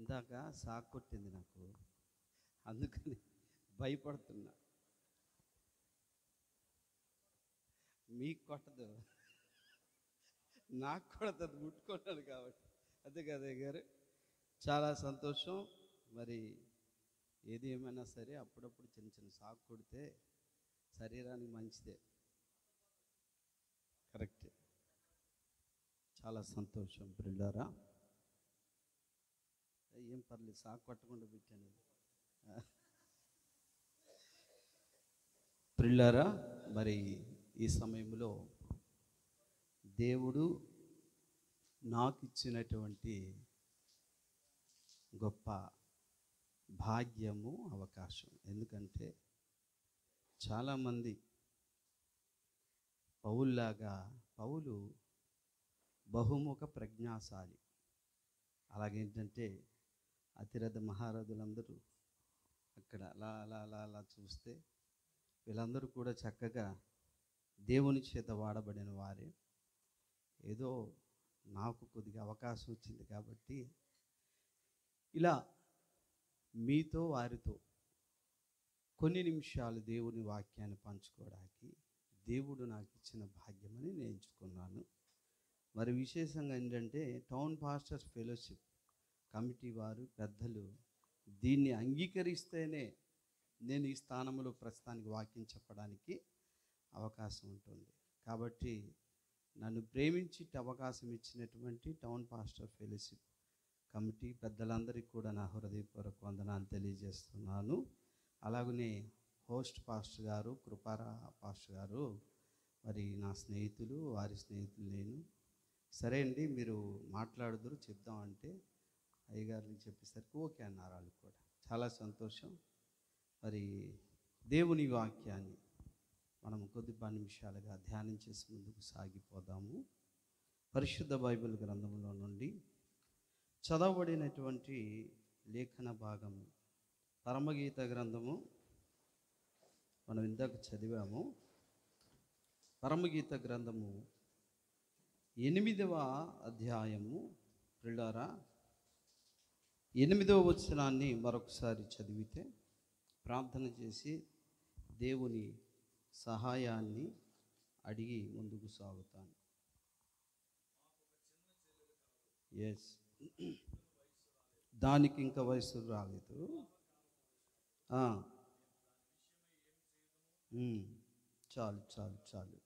ఇందాక సాకు కొట్టింది నాకు, అందుకని భయపడుతున్నా. మీకు కొట్టదు, నాకు కొడుతుంది, ముట్టుకున్నాను కాబట్టి. అదే కదా గారు, చాలా సంతోషం. మరి ఏది ఏమైనా సరే అప్పుడప్పుడు చిన్న చిన్న సాకు కొడితే శరీరానికి మంచిదే. కరెక్టే. చాలా సంతోషం ప్రియులారా. ఏం పర్లేదు, సాకు కొట్టకుండా పెట్టాను. ప్రియులారా, మరి ఈ సమయంలో దేవుడు నాకు ఇచ్చినటువంటి గొప్ప భాగ్యము, అవకాశం. ఎందుకంటే చాలామంది పౌలు బహుముఖ ప్రజ్ఞాశాలి. అలాగేంటంటే అతిరథ మహారథులందరూ అక్కడ అలా అలా అలా అలా చూస్తే వీళ్ళందరూ కూడా చక్కగా దేవుని చేత వాడబడిన వారే. ఏదో నాకు కొద్దిగా అవకాశం వచ్చింది కాబట్టి ఇలా మీతో వారితో కొన్ని నిమిషాలు దేవుని వాక్యాన్ని పంచుకోవడానికి దేవుడు నాకు ఇచ్చిన భాగ్యమని నేను ఎంచుకున్నాను. మరి విశేషంగా ఏంటంటే టౌన్ పాస్టర్స్ ఫెలోషిప్ కమిటీ వారు పెద్దలు దీన్ని అంగీకరిస్తేనే నేను ఈ స్థానంలో ప్రస్తుతానికి వాక్యం చెప్పడానికి అవకాశం ఉంటుంది. కాబట్టి నన్ను ప్రేమించి అవకాశం ఇచ్చినటువంటి టౌన్ పాస్టర్ ఫెలోషిప్ కమిటీ పెద్దలందరికీ కూడా నా హృదయపూర్వక వందనాలు తెలియజేస్తున్నాను. అలాగనే హోస్ట్ పాస్టర్ గారు, కృపారా పాస్టర్ గారు మరి నా స్నేహితులు, వారి స్నేహితులు నేను. సరే అండి, మీరు మాట్లాడుదురు చెప్దామంటే అయ్యగారిని చెప్పేసరికి ఓకే అన్నారు వాళ్ళు కూడా. చాలా సంతోషం. మరి దేవుని వాక్యాన్ని మనం కొద్ది 10 నిమిషాలుగా ధ్యానం చేసి ముందుకు సాగిపోదాము. పరిశుద్ధ బైబిల్ గ్రంథంలో నుండి చదవబడినటువంటి లేఖన భాగము పరమగీత గ్రంథము మనం ఇందాక చదివాము. పరమగీత గ్రంథము 8వ అధ్యాయము. ప్రియులారా, 8వ వచనాన్ని మరొకసారి చదివితే ప్రార్థన చేసి దేవుని సహాయాన్ని అడిగి ముందుకు సాగుతాను. ఎస్, దానికి ఇంకా వయసు రాలేదు. చాలు చాలు చాలు,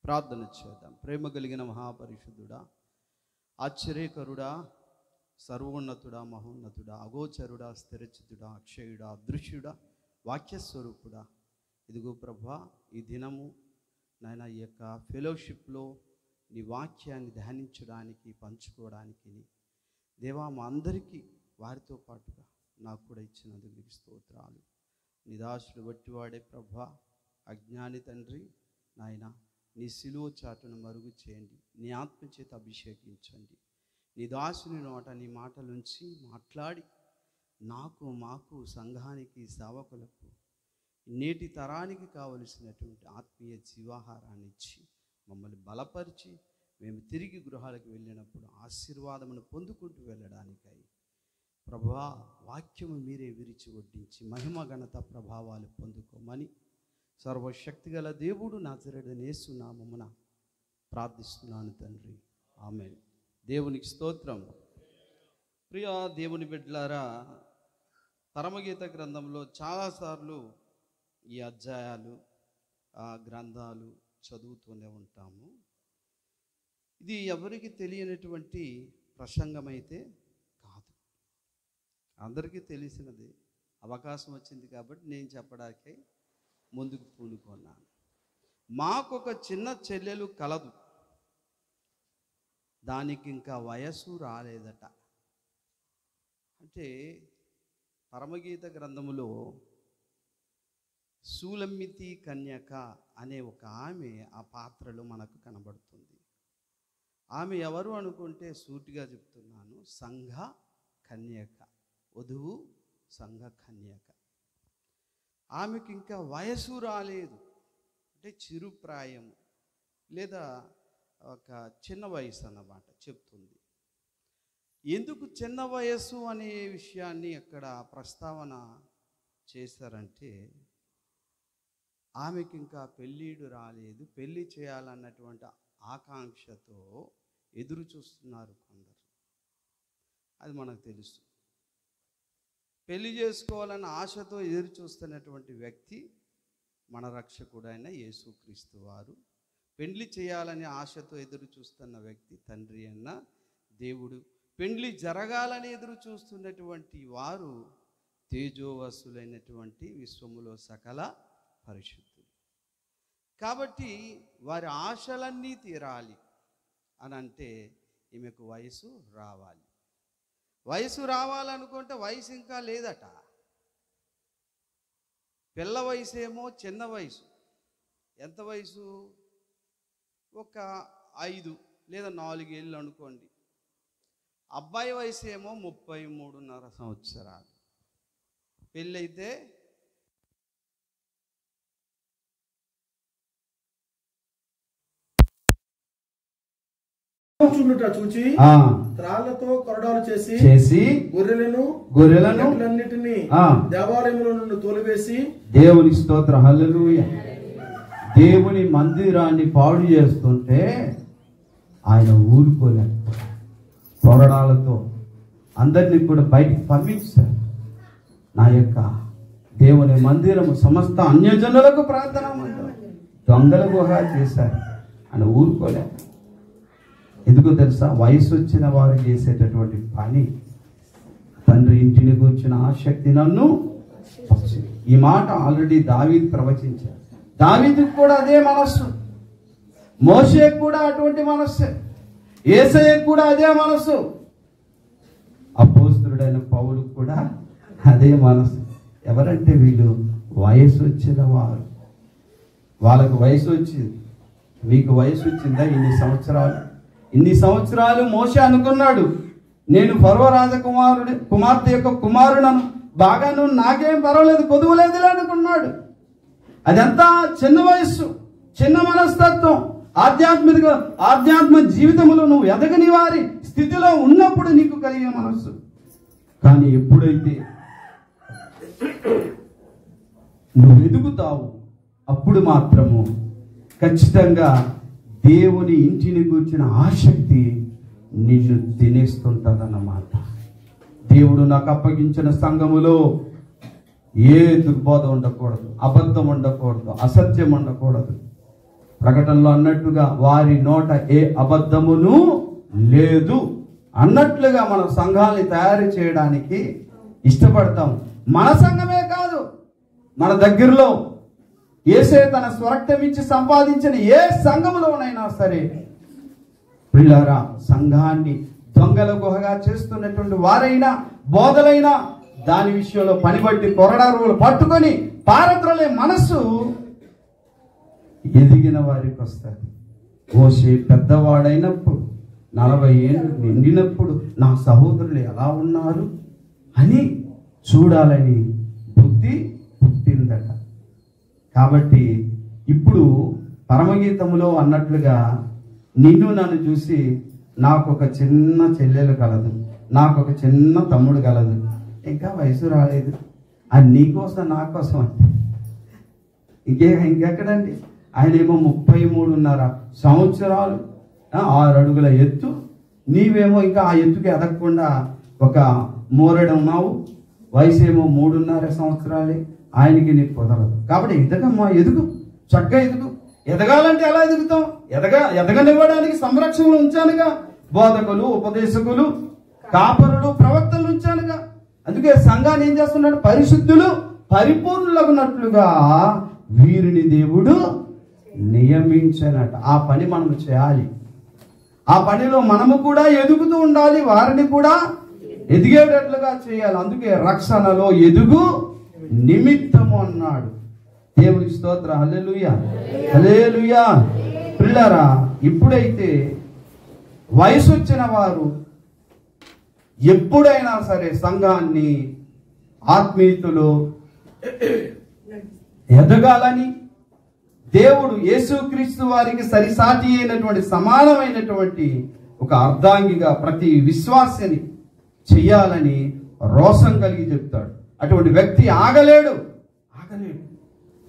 ప్రార్థన చేద్దాం. ప్రేమ కలిగిన మహాపరిశుద్ధుడా, ఆశ్చర్యకరుడా, సర్వోన్నతుడా, మహోన్నతుడా, అగోచరుడా, స్థిరచితుడా, అక్షయుడా, అదృశ్యుడా, వాక్యస్వరూపుడా, ఇదిగో ప్రభా, ఈ దినము నాయన ఈ యొక్క ఫెలోషిప్లో నీ వాక్యాన్ని ధ్యానించడానికి, పంచుకోవడానికి దేవా మా అందరికీ వారితో పాటుగా నాకు కూడా ఇచ్చినందుకు నీకు స్తోత్రాలు. నీ దాసుడు వట్టివాడే ప్రభా, అజ్ఞాని తండ్రి నాయన, నీ సిలువ చాటును మరుగు చేయండి, నీ ఆత్మచేత అభిషేకించండి. నీ దాసుని నోట నీ మాటలుంచి మాట్లాడి నాకు, మాకు, సంఘానికి, సేవకులకు, నేటి తరానికి కావలసినటువంటి ఆత్మీయ జీవాహారాన్ని ఇచ్చి మమ్మల్ని బలపరిచి మేము తిరిగి గృహాలకు వెళ్ళినప్పుడు ఆశీర్వాదమును పొందుకుంటూ వెళ్ళడానికై ప్రభువా, వాక్యము మీరే విరిచి వడ్డించి మహిమ ఘనత ప్రభావాలు పొందుకోమని సర్వశక్తిగల దేవుడు నజరేయుడైన యేసు నామమున ప్రార్థిస్తున్నాను తండ్రి, ఆమేన్. దేవునికి స్తోత్రం. ప్రియ దేవుని బిడ్డలారా, పరమగీత గ్రంథంలో చాలాసార్లు ఈ అధ్యాయాలు, గ్రంథాలు చదువుతూనే ఉంటాము. ఇది ఎవరికి తెలియనటువంటి ప్రసంగమైతే కాదు, అందరికీ తెలిసినది. అవకాశం వచ్చింది కాబట్టి నేను చెప్పడానికై ముందుకు పూనుకున్నాను. మాకొక చిన్న చెల్లెలు కలదు, దానికి ఇంకా వయసు రాలేదట. అంటే పరమగీత గ్రంథములో సూలమ్మితి కన్యక అనే ఒక ఆమె ఆ పాత్రలో మనకు కనబడుతుంది. ఆమె ఎవరు అనుకుంటే సూటిగా చెప్తున్నాను, సంఘ కన్యక, వధువు సంఘ కన్యక. ఆమెకి ఇంకా వయసు రాలేదు, అంటే చిరుప్రాయం లేదా ఒక చిన్న వయసు అన్నమాట చెప్తుంది. ఎందుకు చిన్న వయస్సు అనే విషయాన్ని అక్కడ ప్రస్తావన చేశారంటే, ఆమెకి ఇంకా పెళ్ళిడు రాలేదు, పెళ్ళి చేయాలన్నటువంటి ఆకాంక్షతో ఎదురు చూస్తున్నారు కొందరు. అది మనకు తెలుసు. పెళ్లి చేసుకోవాలన్న ఆశతో ఎదురు చూస్తున్నటువంటి వ్యక్తి మన రక్షకుడైన యేసుక్రీస్తు వారు. పెళ్లి చేయాలని ఆశతో ఎదురు చూస్తున్న వ్యక్తి తండ్రి అన్న దేవుడు. పెళ్లి జరగాలని ఎదురు చూస్తున్నటువంటి వారు తేజోవసులైనటువంటి విశ్వములో సకల పరిశుద్ధులు. కాబట్టి వారి ఆశలన్నీ తీరాలి అని అంటే ఈమెకు వయసు రావాలి. వయసు రావాలనుకుంటే వయసు ఇంకా లేదట. పిల్ల వయసు ఏమో చిన్న వయసు. ఎంత వయసు? ఒక 5 లేదా 4 ఏళ్ళు అనుకోండి. అబ్బాయి వయసు ఏమో 33.5 సంవత్సరాలు. పెళ్ళైతే చూచి త్రాళ్లతో కొరడాలు చేసి గొర్రెలన్నిటిని దేవాలయంలో నుండి తోలివేసి, దేవుని స్తోత్ర హల్లెలూయా. దేవుని మందిరాన్ని పాడు చేస్తుంటే ఆయన ఊరుకోలేదు. కొరడాలతో అందరినీ కూడా బయటికి పంపించారు. నా యొక్క దేవుని మందిరము సమస్త అన్యజనులకు ప్రార్థన మందిరం దొంగల గుహ చేశారు. ఆయన ఊరుకోలేదు. ఎందుకో తెలుసా? వయసు వచ్చిన వారు చేసేటటువంటి పని. తండ్రి ఇంటిని కూర్చున్న ఆసక్తి నన్ను. ఈ మాట ఆల్రెడీ దావీదు ప్రవచించారు. దావీదుకు కూడా అదే మనస్సు, మోషేకు కూడా అటువంటి మనస్సే, యేసయ్యకు కూడా అదే మనస్సు, అపోస్తలుడైన పౌలుకు కూడా అదే మనస్సు. ఎవరంటే వీళ్ళు వయసు వచ్చిన వారు. వాళ్ళకు వయసు వచ్చింది. మీకు వయసు వచ్చిందా? ఇన్ని సంవత్సరాలు మోషే అనుకున్నాడు, నేను ఫరో కుమార్తె యొక్క కుమారుడను, బాగాను, నాకేం పర్వాలేదు, కొదువలేదులే అనుకున్నాడు. అదంతా చిన్న వయస్సు, చిన్న మనస్తత్వం. ఆధ్యాత్మ జీవితంలో నువ్వు ఎదగని వారి స్థితిలో ఉన్నప్పుడు నీకు కలిగే మనస్సు. కానీ ఎప్పుడైతే నువ్వు ఎదుగుతావు అప్పుడు మాత్రము ఖచ్చితంగా దేవుని ఇంటిని కూర్చిన ఆసక్తి నిన్ను తినేస్తుంటదన్నమాట. దేవుడు నాకు అప్పగించిన సంఘములో ఏ దుర్బోధ ఉండకూడదు, అబద్ధం ఉండకూడదు, అసత్యం ఉండకూడదు. ప్రకటనలో అన్నట్టుగా వారి నోట ఏ అబద్ధమును లేదు అన్నట్లుగా మనం సంఘాన్ని తయారు చేయడానికి ఇష్టపడతాం. మన సంఘమే కాదు, మన దగ్గరలో యేసే తన స్వరక్తం ఇచ్చి సంపాదించిన ఏ సంఘములోనైనా సరే పిల్లారా, సంఘాన్ని దొంగల గుహగా చేస్తున్నటువంటి వారైనా బోధలైనా దాని విషయంలో పనిబట్టి కొరడారువులు పట్టుకొని పారద్రోలే మనస్సు ఎదిగిన వారికి వస్తుంది. మోషే పెద్దవాడైనప్పుడు 40 ఏళ్ళు నిండినప్పుడు నా సహోదరులు ఎలా ఉన్నారు అని చూడాలని బుద్ధి పుట్టిందట. కాబట్టి ఇప్పుడు పరమగీతములో అన్నట్లుగా నిన్ను నన్ను చూసి నాకు ఒక చిన్న చెల్లెలు కలదు, నాకు ఒక చిన్న తమ్ముడు కలదు, ఇంకా వయసు రాలేదు అది నీకోసం నా కోసం అంటే ఇంకెక్కడండి? ఆయన ఏమో 33.5 సంవత్సరాలు, 6 అడుగుల ఎత్తు, నీవేమో ఇంకా ఆ ఎత్తుకి ఎదగకుండా ఒక మోరెడు ఉన్నావు, వయసు ఏమో 3.5 సంవత్సరాలే. ఆయనకి నీకు కుదరదు. కాబట్టి ఎదగమ్మా, ఎదుగు, చక్కగా ఎదుగు. ఎదగాలంటే ఎలా ఎదుగుతాం? ఎదగనివ్వడానికి సంరక్షణలు ఉంచానుగా, బోధకులు, ఉపదేశకులు, కాపరులు, ప్రవక్తలు ఉంచానుగా. అందుకే సంఘాన్ని ఏం చేస్తున్నాడు? పరిశుద్ధులు పరిపూర్ణులగునట్లుగా వీరిని దేవుడు నియమించానట. ఆ పని మనము చేయాలి. ఆ పనిలో మనము కూడా ఎదుగుతూ ఉండాలి, వారిని కూడా ఎదిగేటట్లుగా చేయాలి. అందుకే రక్షణలో ఎదుగు నిమిత్తము అన్నాడు. దేవునికి స్తోత్ర, హల్లెలూయా, హల్లెలూయా. పిల్లరా, ఇప్పుడైతే వయసు వచ్చిన వారు ఎప్పుడైనా సరే సంఘాన్ని ఆత్మీయతలో ఎదగాలని దేవుడు యేసుక్రీస్తు వారికి సరిసాటి అయినటువంటి సమానమైనటువంటి ఒక అర్ధాంగిగా ప్రతి విశ్వాసిని చెయ్యాలని రోషం కలిగి చెప్తాడు. అటువంటి వ్యక్తి ఆగలేడు,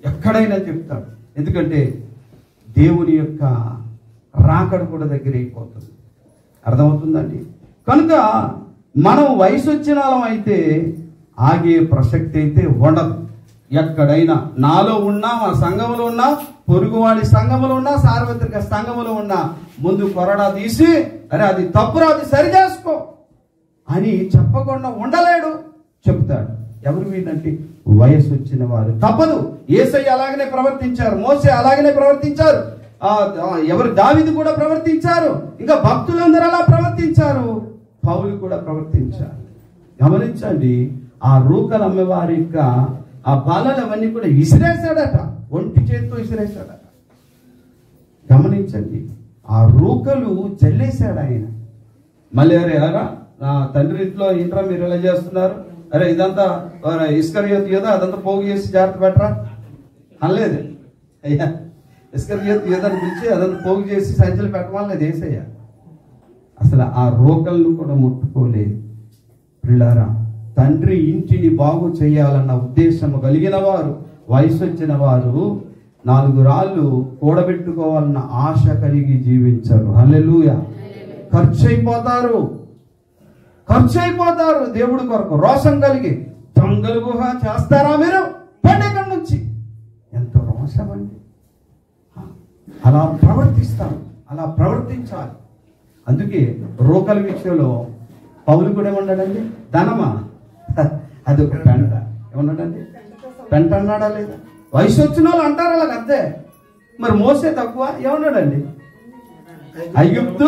ఎక్కడైనా చెప్తాడు. ఎందుకంటే దేవుని యొక్క రాకడ కూడా దగ్గర అయిపోతుంది. అర్థమవుతుందండి? కనుక మనం వయసు వచ్చిన వాళ్ళం అయితే ఆగే ప్రసక్తి అయితే ఉండదు. ఎక్కడైనా నాలో ఉన్నా, మా సంఘంలో ఉన్నా, పొరుగువాడి సంఘంలో ఉన్నా, సార్వత్రిక సంఘంలో ఉన్నా ముందు కొరడా తీసి అరే అది తప్పురా, అది సరి చేసుకో అని చెప్పకుండా ఉండలేడు, చెప్తాడు. ఎవరు వీళ్ళంటే వయసు వచ్చిన వారు. తప్పదు. యేసయ్య అలాగనే ప్రవర్తించారు, మోసే అలాగనే ప్రవర్తించారు, ఎవరు దావీదు కూడా ప్రవర్తించారు, ఇంకా భక్తులందరూ అలా ప్రవర్తించారు, పౌలు కూడా ప్రవర్తించారు. గమనించండి, ఆ రూకలు అమ్మేవారి యొక్క ఆ బల్లలు అవన్నీ కూడా విసిరేశాడట, ఒంటి చేతితో విసిరేశాడట. గమనించండి, ఆ రూకలు జల్లేశాడు ఆయన. మళ్ళీ అరే ఎలాగా నా తండ్రి ఇంట్లో ఇంట్రా మీరు ఎలా చేస్తున్నారు, అరే ఇదంతా ఇస్కరియోతు యోధ అదంతా పోగు చేసి జాగ్రత్త పెట్టరా అనలేదు. అయ్యా ఇస్కరియోతు యోధని పిలిచి అదంతా పోగు చేసి సంచులు పెట్టమలేదు యేసయ్య. అసలు ఆ రోకలను కూడా ముట్టుకోలేదు. పిల్లారా, తండ్రి ఇంటిని బాగు చేయాలన్న ఉద్దేశం కలిగిన వారు, వయసు వచ్చిన వారు 4 రాళ్ళు కూడబెట్టుకోవాలన్న ఆశ కలిగి జీవించరు. హల్లెలూయా. ఖర్చు అయిపోతారు దేవుడి కొరకు. రోషం కలిగి దొంగలుగా చేస్తారా మీరు? పండగ నుంచి ఎంతో రోషం అండి. అలా ప్రవర్తించాలి. అందుకే రోకల విషయంలో పౌలు కూడా ఏమన్నాడండి? ధనమా అది ఒక పెంట. ఏమన్నాడండి? పెంట అన్నాడా లేదా? వయసు వచ్చిన వాళ్ళు అంటారు అలాగ, అంతే. మరి మోసే తక్కువ ఏమన్నాడండి? ఐగుప్తు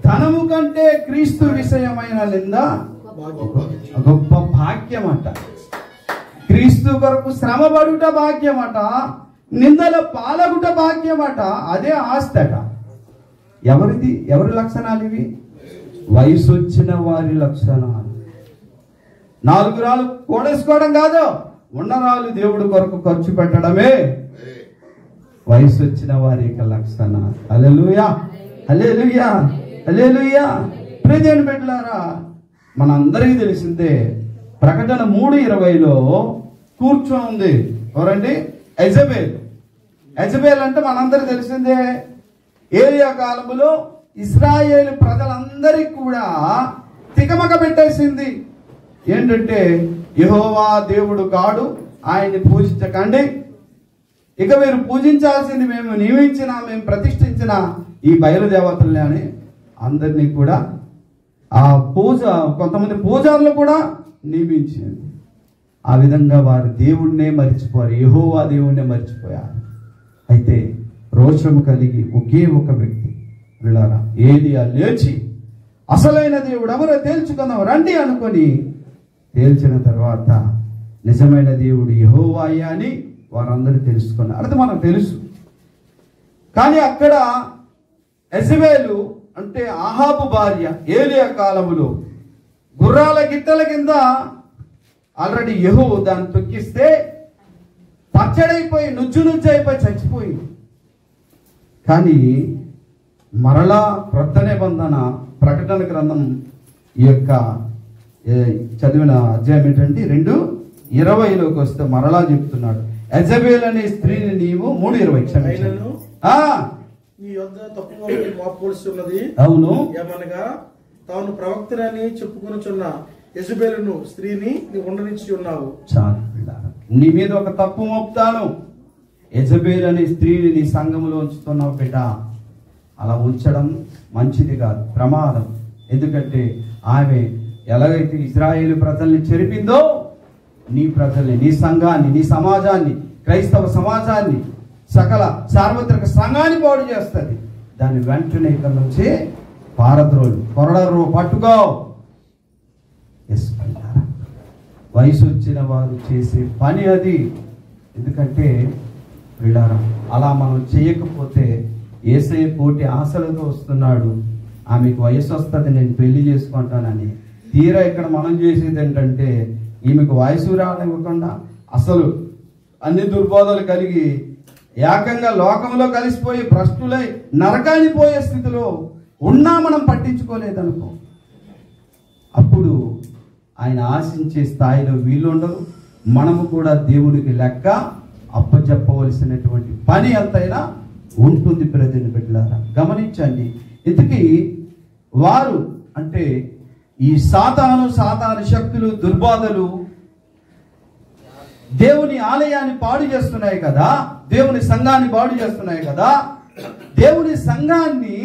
ధనము కంటే క్రీస్తు విషయమైన నింద గొప్ప భాగ్యం అట. క్రీస్తు కొరకు శ్రమపడుట భాగ్యం అట, నిందల పాలగుట భాగ్యం అట. అదే ఆస్తి అట. ఎవరి లక్షణాలు ఇవి? వయసు వచ్చిన వారి లక్షణాలు. 4 రాళ్ళు కూడేసుకోవడం కాదు, ఉన్న రాళ్ళు దేవుడి కొరకు ఖర్చు పెట్టడమే వయసు వచ్చిన వారి యొక్క లక్షణాలు. హల్లెలూయా, హల్లెలూయా, హల్లెలూయా. ప్రియమైన బిడ్డలారా, మనందరికీ తెలిసిందే ప్రకటన 3:20లో కూర్చోంది ఎవరండి? యెజబెల్ అంటే మనందరికీ తెలిసిందే. ఏలియా కాలంలో ఇశ్రాయేలు ప్రజలందరికీ కూడా తికమక పెట్టేసింది. ఏంటంటే యెహోవా దేవుడు కాడు, ఆయన్ని పూజించకండి, ఇక మీరు పూజించాల్సింది మేము నియమించిన, మేము ప్రతిష్ఠించిన ఈ బయలుదేవతల్ని అని అందరినీ కూడా ఆ కొంతమంది పూజారులు కూడా నియమించింది. ఆ విధంగా వారు దేవుడినే మర్చిపోయారు, యెహోవా దేవుడినే మర్చిపోయారు. అయితే రోషము కలిగి ఒకే ఒక వ్యక్తి వెళ్ళారా, ఏలియా లేచి అసలైన దేవుడు ఎవరో తేల్చుకుందాం రండి అనుకొని తేల్చిన తర్వాత నిజమైన దేవుడు యెహోవాయే అని వారందరూ తెలుసుకున్నారు. అది మనకు తెలుసు. కానీ అక్కడ యెజబెలు అంటే ఆహాబు భార్య ఏలియా కాలములో గుర్రాల గిట్టల కింద ఆల్రెడీ యెహూ దాన్ని తొక్కిస్తే పచ్చడైపోయి నుజ్జు అయిపోయి చచ్చిపోయింది. కానీ మరలా క్రొత్త నిబంధన ప్రకటన గ్రంథం ఈ యొక్క చదివిన అధ్యాయం ఏంటంటే 2:20లోకి వస్తే మరలా చెప్తున్నాడు, యెజబెల్ అనే స్త్రీని నీవు 3:20 క్షమించను నీ యొద్ద తప్పుగా మోపవలసి అవును ఏమనగా తాను ప్రవక్తనని చెప్పుకొనుచున్న యెజబెలును స్త్రీని నీ ఉండనిచ్చి ఉన్నావు. చాలు, నీ మీద ఒక తప్పు మోపుతాను. యెజబెల్ అనే స్త్రీని నీ సంఘములో ఉంచుతున్నావు బిడ్డ. అలా ఉంచడం మంచిది కాదు, ప్రమాదం. ఎందుకంటే ఆమె ఎలాగైతే ఇశ్రాయేలు ప్రజల్ని చెరిపిందో నీ ప్రజల్ని, నీ సంఘాన్ని, నీ సమాజాన్ని, క్రైస్తవ సమాజాన్ని, సకల సార్వత్రిక సంఘాన్ని పాడు చేస్తుంది. దాన్ని వెంటనే ఇక్కడ నుంచి పారద్రోలు కొరడరు పట్టుకో. వయసు వచ్చిన వారు చేసే పని అది. ఎందుకంటే వీళ్ళారా అలా మనం చేయకపోతే యేసయ్య కోటి ఆశలతో వస్తున్నాడు, ఆమెకు వయసు వస్తుంది నేను పెళ్లి చేసుకుంటానని. తీరా ఇక్కడ మనం చేసేది ఏంటంటే ఈమెకు వయసు రానివ్వకుండా అసలు అన్ని దుర్బోధలు కలిగి ఏకంగా లోకంలో కలిసిపోయి భ్రష్టులై నరకాన్ని పోయే స్థితిలో ఉన్నా మనం పట్టించుకోలేదనుకో, అప్పుడు ఆయన ఆశించే స్థాయిలో వీళ్ళు ఉండరు. మనము కూడా దేవునికి లెక్క అప్పచెప్పవలసినటువంటి పని ఎంతైనా ఉంటుంది. ప్రజలు బిడ్డలారా గమనించండి. ఇంతకీ వారు అంటే ఈ సాతాను శక్తులు, దుర్బాధలు దేవుని ఆలయాన్ని పాడు చేస్తున్నాయి కదా, దేవుని సంఘాన్ని పాడు చేస్తున్నాయి కదా. దేవుని సంఘాన్ని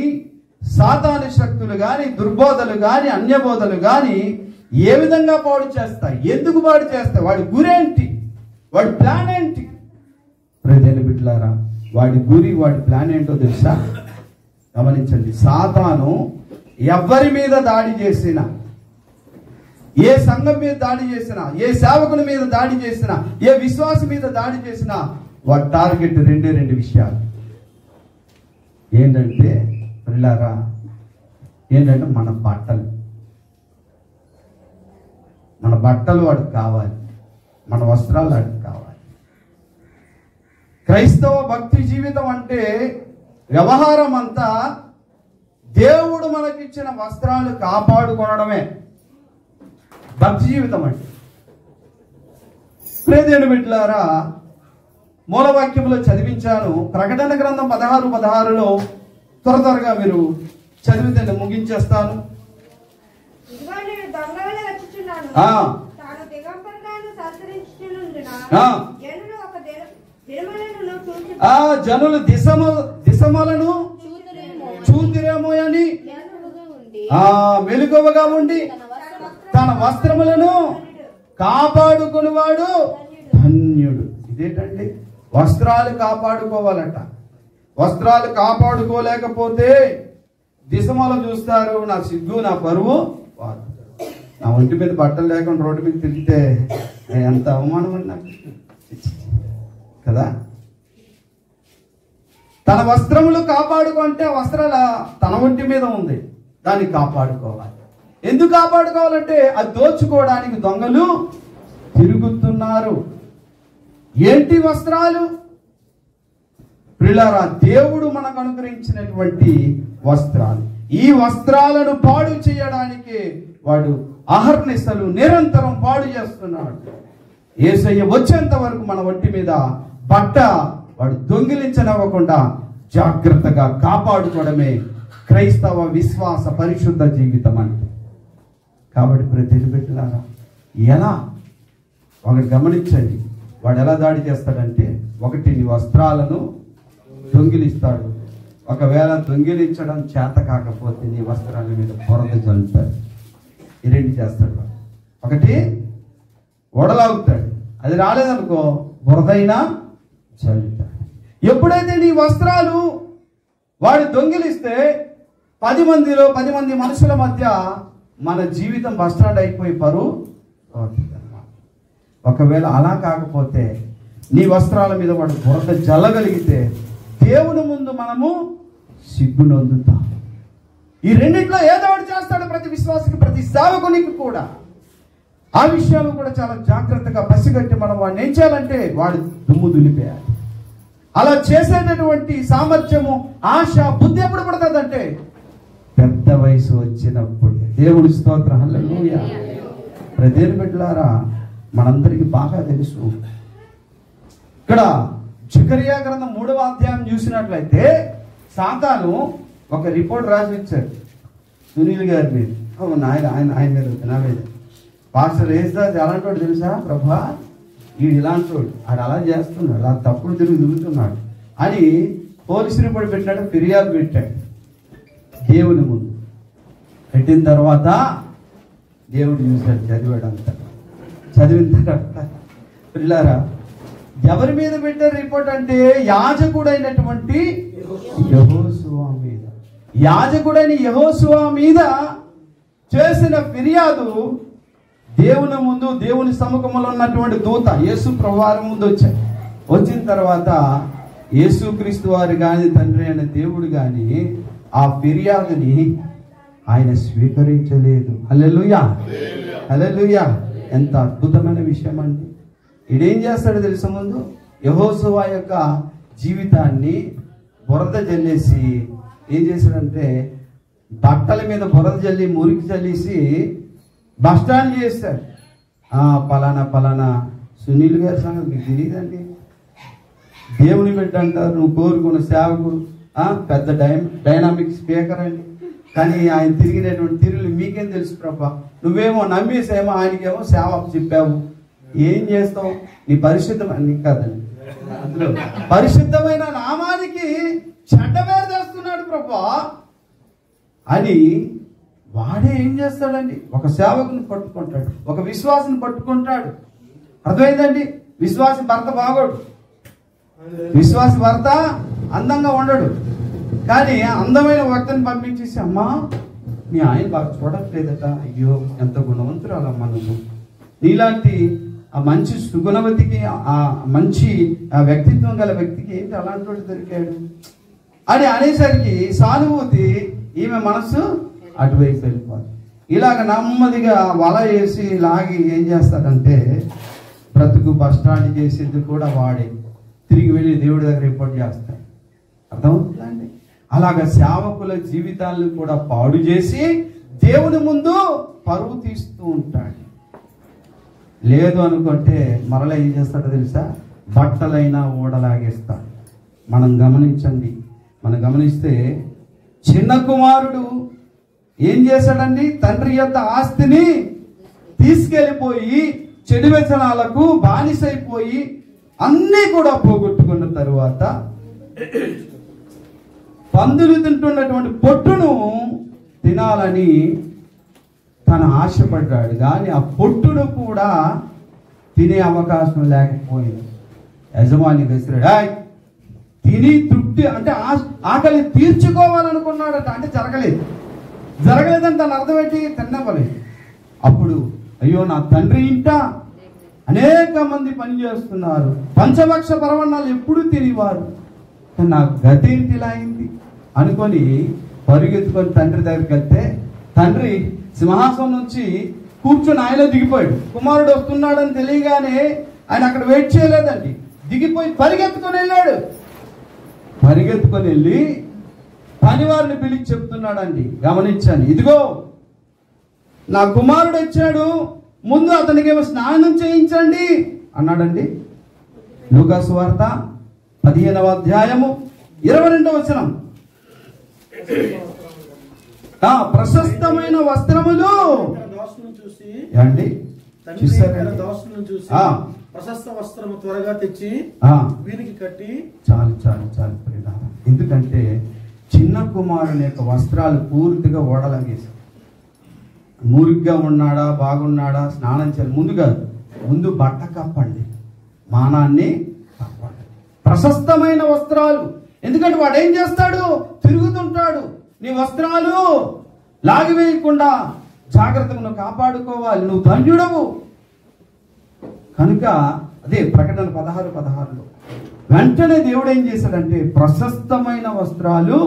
సాతాను శక్తులు గాని, దుర్బోధలు గాని, అన్యబోధలు గాని ఏ విధంగా పాడు చేస్తాయి? ఎందుకు పాడు చేస్తాయి? వాడి గురేంటి? వాడి ప్లాన్ ఏంటి? ప్రజలు బిడ్డలారా, వాడి గురి, వాడి ప్లాన్ ఏంటో తెలుసా? గమనించండి. సాతాను ఎవరి మీద దాడి చేసినా, ఏ సంఘం మీద దాడి చేసినా, ఏ సేవకుని మీద దాడి చేసినా, ఏ విశ్వాసం మీద దాడి చేసినా, వాడి టార్గెట్ రెండు విషయాలు. ఏంటంటే పిల్లారా, ఏంటంటే మన బట్టలు వాడికి కావాలి, మన వస్త్రాలు వాడికి కావాలి. క్రైస్తవ భక్తి జీవితం అంటే వ్యవహారం అంతా దేవుడు మనకిచ్చిన వస్త్రాలు కాపాడుకోవడమే భక్తి జీవితం అంటే. ప్రియమైన బిడ్డలారా, మూలవాక్యంలో చదివించాను. ప్రకటన గ్రంథం 16:16లో త్వరగా మీరు చదివితే ముగించేస్తాను. జనులు దిశమలను చూదిరేమో అని మెలకువగా ఉండి తన వస్త్రములను కాపాడుకునేవాడు ధన్యుడు. ఇదేంటండి? వస్త్రాలు కాపాడుకోవాలట. వస్త్రాలు కాపాడుకోలేకపోతే దిశమల చూస్తారు, నా సిగ్గు, నా పరువు. నా ఒంటి మీద బట్టలు లేకుండా రోడ్డు మీద తిరిగితే ఎంత అవమానం ఉన్నా కదా. తన వస్త్రములు కాపాడుకుంటే వస్త్రాల తన ఒంటి మీద ఉంది, దాన్ని కాపాడుకోవాలి. ఎందుకు కాపాడుకోవాలంటే అది దోచుకోవడానికి దొంగలు తిరుగుతున్నారు. ఏంటి వస్త్రాలు? ప్రియులారా, దేవుడు మనకు అనుగ్రహించినటువంటి వస్త్రాలు. ఈ వస్త్రాలను పాడు చేయడానికి వాడు అహర్నిశలు నిరంతరం పాడు చేస్తున్నాడు. యేసయ్య వచ్చేంత వరకు మన ఒంటి మీద బట్ట వాడు దొంగిలించనివ్వకుండా జాగ్రత్తగా కాపాడుకోవడమే క్రైస్తవ విశ్వాస పరిశుద్ధ జీవితం అంటే. కాబట్టి ప్రతి బిడ్డలారా, ఎలా ఒకటి గమనించండి. వాడు ఎలా దాడి చేస్తాడంటే, ఒకటి నీ వస్త్రాలను దొంగిలిస్తాడు. ఒకవేళ దొంగిలించడం చేత కాకపోతే నీ వస్త్రాల మీద బురద చల్లుతాడు. ఈ రెండు చేస్తాడు. ఒకటి వడలాగుతాడు, అది రాలేదనుకో బురదైనా చల్లుతాడు. ఎప్పుడైతే నీ వస్త్రాలు వాడు దొంగిలిస్తే 10 మంది మనుషుల మధ్య మన జీవితం బస్టాండ్ అయిపోయి పరువు అవుతుందన్నమాట. ఒకవేళ అలా కాకపోతే నీ వస్త్రాల మీద వాడు బురద జల్లగలిగితే దేవుని ముందు మనము సిగ్గునొందుతాం. ఈ రెండిట్లో ఏదో ఒకటి చేస్తాడు ప్రతి విశ్వాసికి, ప్రతి సేవకునికి కూడా. ఆ విషయాలు కూడా చాలా జాగ్రత్తగా పసిగట్టి మనం వాడిని ఏం చేయాలంటే వాడు దుమ్ము దులిపేయాలి. అలా చేసేటటువంటి సామర్థ్యము, ఆశ, బుద్ధి ఎప్పుడు పడుతుందంటే పెద్ద వయసు వచ్చినప్పుడు. దేవుడి స్తోత్రం, హల్లెలూయా. ప్రజల బిడ్డలారా, మనందరికీ బాగా తెలుసు. ఇక్కడ జకరియా గ్రంథం 3వ అధ్యాయం చూసినట్లయితే సాతాను ఒక రిపోర్ట్ రాసి ఇచ్చాడు సునీల్ గారి మీద. ఆయన మీద నా మీద పాస్టర్ యేసుదాస్ ఎలాంటి వాడు తెలుసా ప్రభా, వీడు ఇలాంటి వాడు, ఆడు అలా చేస్తున్నాడు, అలా తప్పుడు తిరుగుతున్నాడు అని పోలీసు రిపోర్ట్ పెట్టినట్టు ఫిర్యాదు పెట్టాడు దేవుని ముందు. పెట్టిన తర్వాత దేవుడు చూశాడు, చదివాడు అంతా. చదివిన తర్వాత పిల్లారా, ఎవరి మీద పెట్టారు రిపోర్ట్ అంటే యాజకుడైనటువంటి యెహోషువ మీద. యాజకుడైన యెహోషువ మీద చేసిన ఫిర్యాదు దేవుని ముందు, దేవుని సముఖంలో ఉన్నటువంటి దూత యేసు ప్రభువారి ముందు వచ్చాయి. వచ్చిన తర్వాత యేసుక్రీస్తు వారు కానీ, తండ్రి అయిన దేవుడు కానీ ఆ ఫిర్యాదుని ఆయన స్వీకరించలేదు. హల్లెలూయా, హల్లెలూయా. ఎంత అద్భుతమైన విషయం అండి. ఇడేం చేస్తాడో తెలుసా? ముందు యెహోషువ యొక్క జీవితాన్ని బురద జల్లేసి ఏం చేశాడంటే బట్టల మీద బురద జల్లి మురికి చల్లేసి బస్టాండ్ చేస్తాడు. పలానా సునీల్ గారి సంగతి మీకు తెలియదండి. దేవుని బిడ్డ అంటారు, నువ్వు కోరుకున్న సేవకుడు, పెద్ద డైనామిక్ స్పీకర్ అండి. కానీ ఆయన తిరిగినటువంటి తిరుగులు మీకేం తెలుసు ప్రభా? నువ్వేమో నమ్మేసేమో, ఆయనకేమో సేవ చెప్పావు. ఏం చేస్తావు? నీ పరిశుద్ధమైన కాదండి, అందులో పరిశుద్ధమైన నామానికి చెడ్డ పేరు తెస్తున్నాడు ప్రభా అని వాడే ఏం చేస్తాడండి? ఒక సేవకుని పట్టుకుంటాడు, ఒక విశ్వాసిని పట్టుకుంటాడు. అర్థమైందండి? విశ్వాసి భర్త బాగోడు, విశ్వాసి భర్త అందంగా ఉండడు. కానీ అందమైన భర్తని పంపించేసి, అమ్మా మీ ఆయన బాగా చూడట్లేదట, అయ్యో ఎంత గుణవంతురాలమ్మా నువ్వు, నీలాంటి ఆ మంచి సుగుణవతికి, ఆ మంచి వ్యక్తిత్వం గల వ్యక్తికి ఏంటి అలాంటి వాడు దొరికాడు అని అనేసరికి సానుభూతి ఈమె మనసు అటువైపు వెళ్ళిపోదు. ఇలాగ నెమ్మదిగా వల వేసి లాగి ఏం చేస్తాడంటే బ్రతుకు బస్టాండ్ చేసేది కూడా వాడే, తిరిగి వెళ్ళి దేవుడి దగ్గర రిపోర్ట్ చేస్తాడు. అర్థమవుతుందండి? అలాగ సేవకుల జీవితాలను కూడా పాడు చేసి దేవుని ముందు పరువు తీస్తూ ఉంటాడు. లేదు అనుకుంటే మరలా ఏం చేస్తాడో తెలుసా? బట్టలైనా ఊడలాగేస్తాడు. మనం గమనిస్తే చిన్న కుమారుడు ఏం చేశాడండి? తండ్రి యొక్క ఆస్తిని తీసుకెళ్ళిపోయి చెడు వ్యసనాలకు బానిసైపోయి అన్నీ కూడా పోగొట్టుకున్న తరువాత పందులు తింటున్నటువంటి పొట్టును తినాలని తను ఆశపడ్డాడు. కానీ ఆ పొట్టును కూడా తినే అవకాశం లేకపోయింది. యజమాని విసిరాడు. తిని తృప్తి అంటే ఆకలి తీర్చుకోవాలనుకున్నాడట. అంటే జరగలేదని తన అర్థం ఏంటి? తిన్నవ్వలేదు. అప్పుడు అయ్యో నా తండ్రి ఇంట అనేక మంది పని చేస్తున్నారు, పంచభక్ష పరమాన్నాలు ఎప్పుడు తినేవారు, నా గతి ఏంటి ఇలా అయింది అనుకొని పరిగెత్తుకొని తండ్రి దగ్గరికి వెళ్తే తండ్రి సింహాసనం నుంచి కూర్చొని ఆయన దిగిపోయాడు. కుమారుడు వస్తున్నాడని తెలియగానే ఆయన అక్కడ వెయిట్ చేయలేదండి, దిగిపోయి పరిగెత్తుకొని వెళ్ళాడు. పరిగెత్తుకొని వెళ్ళి పనివారిని పిలిచి చెప్తున్నాడండి, గమనించాను, ఇదిగో నా కుమారుడు వచ్చాడు, ముందు అతనికి ఏమో స్నానం చేయించండి అన్నాడండి. లూకా సువార్త 15వ అధ్యాయము 22వ వచనం. ప్రశస్తమైన వస్త్రములు ప్రశస్త వస్త్రము త్వరగా తెచ్చి వీరికి కట్టి చాలు. ఎందుకంటే చిన్న కుమారుని యొక్క వస్త్రాలు పూర్తిగా ఓడలాగేసి, మురిగ్గా ఉన్నాడా బాగున్నాడా స్నానం చేయాలి ముందు బట్ట కప్పండి, మానాన్ని కప్పండి. ప్రశస్తమైన వస్త్రాలు. ఎందుకంటే వాడు ఏం చేస్తాడు? తిరుగుతుంటాడు. నీ వస్త్రాలు లాగివేయకుండా జాగ్రత్తగా నువ్వు కాపాడుకోవాలి, నువ్వు ధన్యుడవు కనుక. అదే ప్రకటన 16:16లో వెంటనే దేవుడు ఏం చేశాడంటే ప్రశస్తమైన వస్త్రాలు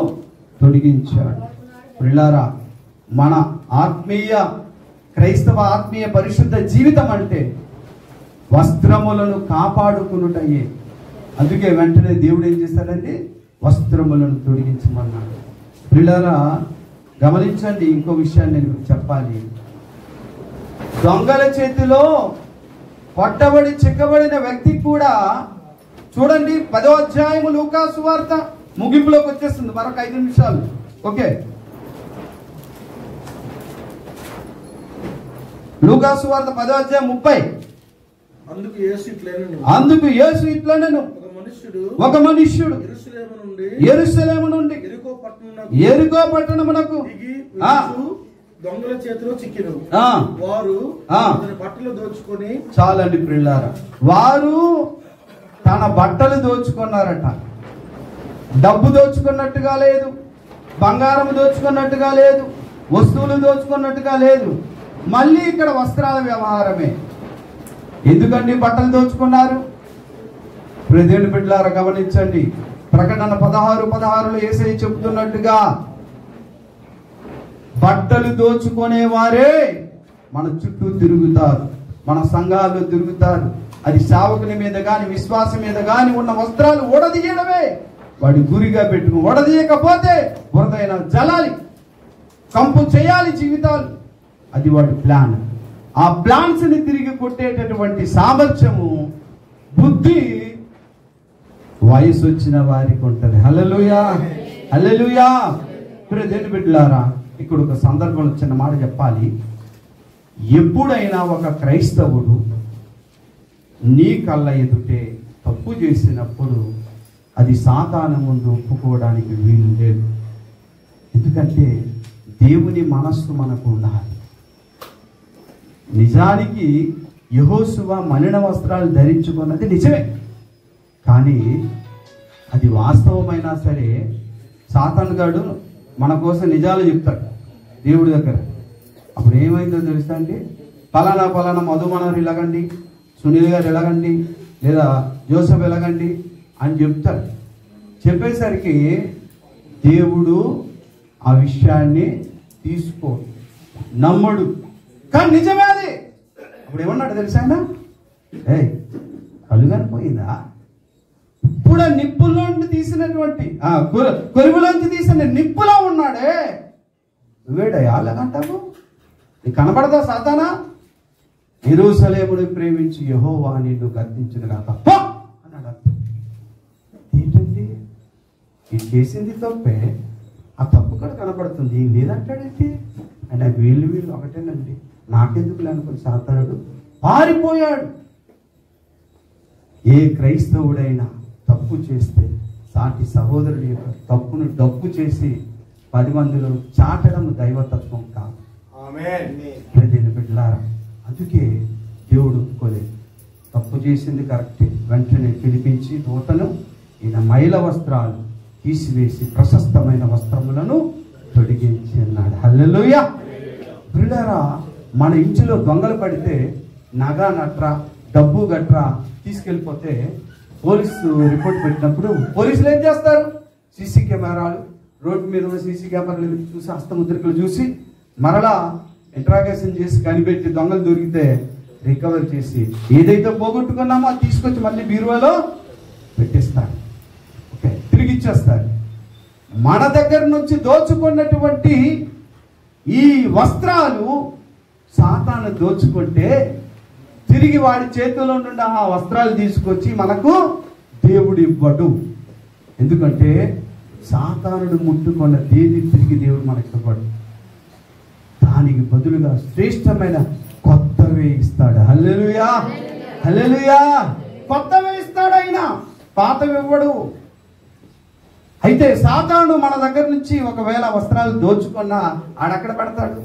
తొడిగించాడు. పిల్లారా, మన క్రైస్తవ ఆత్మీయ పరిశుద్ధ జీవితం అంటే వస్త్రములను కాపాడుకునుటయే. అందుకే వెంటనే దేవుడు ఏం చేశాడంటే వస్త్రములను తొడిగించమన్నాడు. పిల్లారా గమనించండి, ఇంకో విషయాన్ని నేను మీకు చెప్పాలి. దొంగల చేతిలో పట్టబడి చిక్కబడిన వ్యక్తి కూడా చూడండి, 10వ అధ్యాయము లూకా సువార్త ముగింపులోకి వచ్చేస్తుంది, మరొక 5 నిమిషాలు. ఓకే, లూకా సువార్త 10వ అధ్యాయం 30. అందుకు యేసు ఇట్లనెను, ఒక మనుష్యుడు యెరూషలేము నుండి యెరికో పట్టణమునకు దొంగల చేతిలో చిక్కిరు. వారు బట్టలు దోచుకొని, చాలండి ప్రియులారా, వారు తన బట్టలు దోచుకున్నారట. డబ్బు దోచుకున్నట్టుగా లేదు, బంగారం దోచుకున్నట్టుగా లేదు, వస్తువులు దోచుకున్నట్టుగా లేదు. మళ్ళీ ఇక్కడ వస్త్రాల వ్యవహారమే. ఎందుకండి బట్టలు దోచుకున్నారు? దేవుని బిడ్డలారా గమనించండి, ప్రకటన 16:16లో యేసయ్య చెప్తున్నట్టుగా బట్టలు దోచుకునే వారే మన చుట్టూ తిరుగుతారు, మన సంఘాల్లో తిరుగుతారు. అది సేవకుని మీద గాని విశ్వాసం మీద గాని ఉన్న వస్త్రాలు ఊడదీయడమే వాడి గురిగా పెట్టుకుని, ఊడదీయకపోతే బురదైన జలాలి. కంపు చేయాలి జీవితాలు. అది వాడి ప్లాన్. ఆ ప్లాన్స్ని తిరిగి కొట్టేటటువంటి సామర్థ్యము, బుద్ధి వయసు వచ్చిన వారికి ఉంటుంది. హల్లెలూయా, హల్లెలూయా. దేవుని బిడ్డలారా, ఇక్కడ ఒక సందర్భంలో చిన్న మాట చెప్పాలి. ఎప్పుడైనా ఒక క్రైస్తవుడు నీ కళ్ళ ఎదుటే తప్పు చేసినప్పుడు అది సాతాను ముందు ఒప్పుకోవడానికి వీలు లేదు. ఎందుకంటే దేవుని మనస్సు మనకు ఉండాలి. నిజానికి యెహోషువ మలిన వస్త్రాలు ధరించుకున్నది నిజమే, కానీ అది వాస్తవమైనా సరే సాతాను గాడు మన కోసం నిజాలు చెప్తాడు దేవుడి దగ్గర. అప్పుడు ఏమైందో తెలుసా అండి, పలానా పలానా మధు మనోహర్ ఎలాగండి, సునీల్ గారు ఎలాగండి, లేదా జోసెఫ్ ఎలాగండి అని చెప్తారు. చెప్పేసరికి దేవుడు ఆ విషయాన్ని తీసుకో, నమ్మడు. కానీ నిజమే అది. అప్పుడు ఏమన్నాడు తెలుసా ఆయన, కలుగనిపోయిందా, ఇప్పుడు ఆ నిప్పులోంచి తీసినటువంటి కొలువులోంచి తీసిన నిప్పులో ఉన్నాడే, నువ్వేడయా అలాగంటావు, నీకు కనపడదా సాతానా? యెరూషలేమును ప్రేమించి యెహోవా నిన్ను గద్దించును గాక అన్నాడు. ఏంటండి, ఇది చేసింది తప్పే, ఆ తప్పు కూడా కనపడుతుంది, లేదంటాడేంటి అంటే వీళ్ళు ఒకటేనండి, నాకెందుకు లేనుకుని సాతానుడు పారిపోయాడు. ఏ క్రైస్తవుడైనా తప్పు చేస్తే సాటి సహోదరుడి యొక్క తప్పును డప్పు చేసి 10 మందిలో చాటడం దైవతత్వం కాదు. దీని బిడ్డలారా, అందుకే దేవుడు ఒప్పుకోలేదు. తప్పు చేసింది కరెక్టే, వెంటనే పిలిపించి దూతను ఈయన మైల వస్త్రాలు తీసివేసి ప్రశస్తమైన వస్త్రములను తొడిగించి అన్నాడు. హల్లెలూయా. బిడ్డలారా, మన ఇంటిలో దొంగలు పడితే నగ నట్రా డబ్బు గట్రా తీసుకెళ్ళిపోతే పోలీసు రిపోర్ట్ పెట్టినప్పుడు పోలీసులు ఏం చేస్తారు, సీసీ కెమెరాలు, రోడ్డు మీద ఉన్న సీసీ కెమెరాలు చూసి హస్తముద్రికలు చూసి మరలా ఇంట్రాగేషన్ చేసి కనిపెట్టి దొంగలు దొరికితే రికవర్ చేసి ఏదైతే పోగొట్టుకున్నామో అది తీసుకొచ్చి మళ్ళీ బీరువాలో పెట్టిస్తారు. ఓకే, తిరిగి ఇచ్చేస్తారు. మన దగ్గర నుంచి దోచుకున్నటువంటి ఈ వస్త్రాలు సాతాను దోచుకుంటే తిరిగి వాడి చేతిలో నుండి ఆ వస్త్రాలు తీసుకొచ్చి మనకు దేవుడు ఇవ్వడు. ఎందుకంటే సాతానుడు ముట్టుకున్న దేని తిరిగి దేవుడు మనకి ఇవ్వడు. దానికి బదులుగా శ్రేష్టమైన కొత్తవే ఇస్తాడు. హల్లెలూయా, హల్లెలూయా. కొత్తవే ఇస్తాడు ఆయన, పాతవి ఇవ్వడు. అయితే సాతానుడు మన దగ్గర నుంచి ఒకవేళ వస్త్రాలు దోచుకున్నా ఆడెక్కడ పెడతాడు?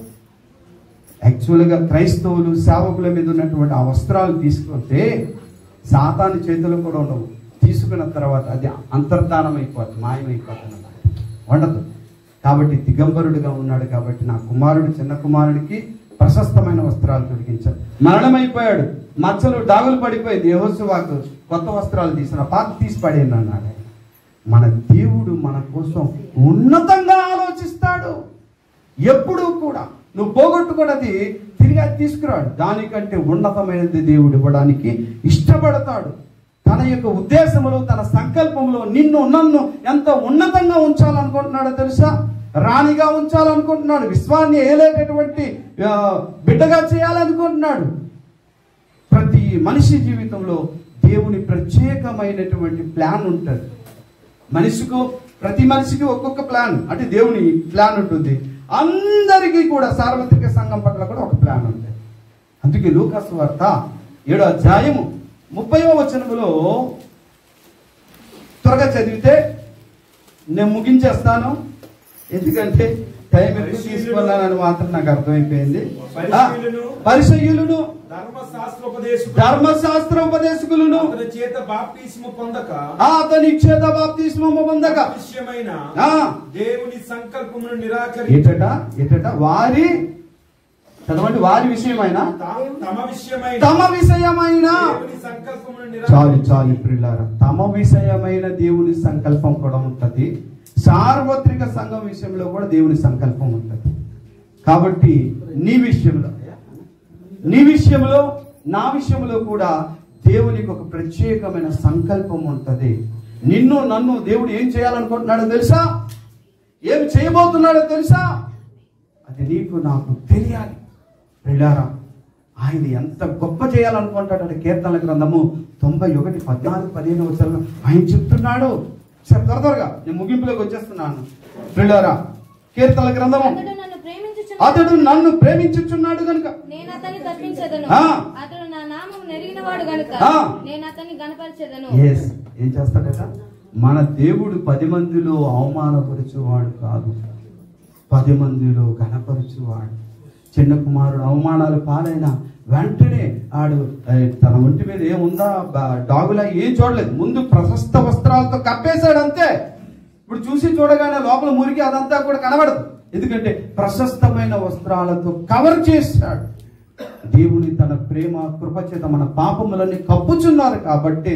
యాక్చువల్గా క్రైస్తవులు సేవకుల మీద ఉన్నటువంటి ఆ వస్త్రాలు తీసుకుంటే సాతాను చేతులు కూడా ఉండవు. తీసుకున్న తర్వాత అది అంతర్ధానం అయిపోతుంది, మాయమైపోతుంది, ఉండదు. కాబట్టి దిగంబరుడుగా ఉన్నాడు కాబట్టి నా కుమారుడు చిన్న కుమారుడికి ప్రశస్తమైన వస్త్రాలు తొడిగించాడు. మరణమైపోయాడు, మచ్చలు డాగులు పడిపోయింది. యెహోషువకు కొత్త వస్త్రాలు తీసిన పాత తీసి పడేయండి అన్నాడు. మన దేవుడు మన కోసం ఉన్నతంగా ఆలోచిస్తాడు. ఎప్పుడూ కూడా నువ్వు పోగొట్టుకున్నది తిరిగి తీసుకురాడు, దానికంటే ఉన్నతమైనది దేవుడు ఇవ్వడానికి ఇష్టపడతాడు. తన యొక్క ఉద్దేశంలో, తన సంకల్పంలో నిన్ను నన్ను ఎంత ఉన్నతంగా ఉంచాలనుకుంటున్నాడో తెలుసా? రాణిగా ఉంచాలనుకుంటున్నాడు, విశ్వాన్ని ఏలేటటువంటి బిడ్డగా చేయాలనుకుంటున్నాడు. ప్రతి మనిషి జీవితంలో దేవుని ప్రత్యేకమైనటువంటి ప్లాన్ ఉంటుంది. ప్రతి మనిషికి ఒక్కొక్క ప్లాన్, అంటే దేవుని ప్లాన్ ఉంటుంది. అందరికీ కూడా సార్వత్రిక సంఘం పట్ల కూడా ఒక ప్లాన్ ఉంటుంది. అందుకే లూకా సువార్త 7వ అధ్యాయము 30వ వచనములో త్వరగా చదివితే నేను ముగించేస్తాను, ఎందుకంటే టైం ఎక్కువ తీసుకున్నానని మాత్రం నాకు అర్థమైపోయింది. పరిసయ్యులను ధర్మశాస్త్రోపదేశకులను అతని చేత బాప్తిస్మము పొందక దేవుని సంకల్పమును నిరాకరించి వారి చదవండి, వారి విషయమైన తమ విషయమైన చాలు ప్రియులారా, తమ విషయమైన దేవుని సంకల్పం కూడా ఉంటది. సార్వత్రిక సంఘం విషయంలో కూడా దేవుని సంకల్పం ఉంటుంది. కాబట్టి నీ విషయంలో నా విషయంలో కూడా దేవునికి ఒక ప్రత్యేకమైన సంకల్పం ఉంటుంది. నిన్ను నన్ను దేవుడు ఏం చేయాలనుకుంటున్నాడో తెలుసా? ఏం చేయబోతున్నాడో తెలుసా? అది నీకు నాకు తెలియాలి. ప్రియులారా, ఆయన ఎంత గొప్ప చేయాలనుకుంటాడు. కీర్తనల గ్రంథము 91, 14, 15 వచనంలో ఆయన చెప్తున్నాడు. సరే త్వరగా నేను ముగింపులోకి వచ్చేస్తున్నాను. ప్రియులారా, కీర్తనల గ్రంథము, అతడు నన్ను ప్రేమించుచున్నాడు గనుక నేను అతన్ని తప్పించెదను, అతడు నా నామము నెరిగినవాడు గనుక నేను అతన్ని గణపరిచెదను. ఏం చేస్తాడట? మన దేవుడు 10 మందిలో అవమానపరచువాడు కాదు, 10 మందిలో గణపరచువాడు. చిన్న కుమారుడు అవమానాలు పాలైన వెంటనే ఆడు తన ఒంటి మీద ఏముందా డాగులా ఏం చూడలేదు, ముందు ప్రశస్త వస్త్రాలతో కప్పేశాడు అంతే. ఇప్పుడు చూసి చూడగానే లోపల మురికి అదంతా కూడా కనబడదు, ఎందుకంటే ప్రశస్తమైన వస్త్రాలతో కవర్ చేశాడు. దేవుని తన ప్రేమ కృప చేత మన పాపములన్నీ కప్పుచున్నారు కాబట్టి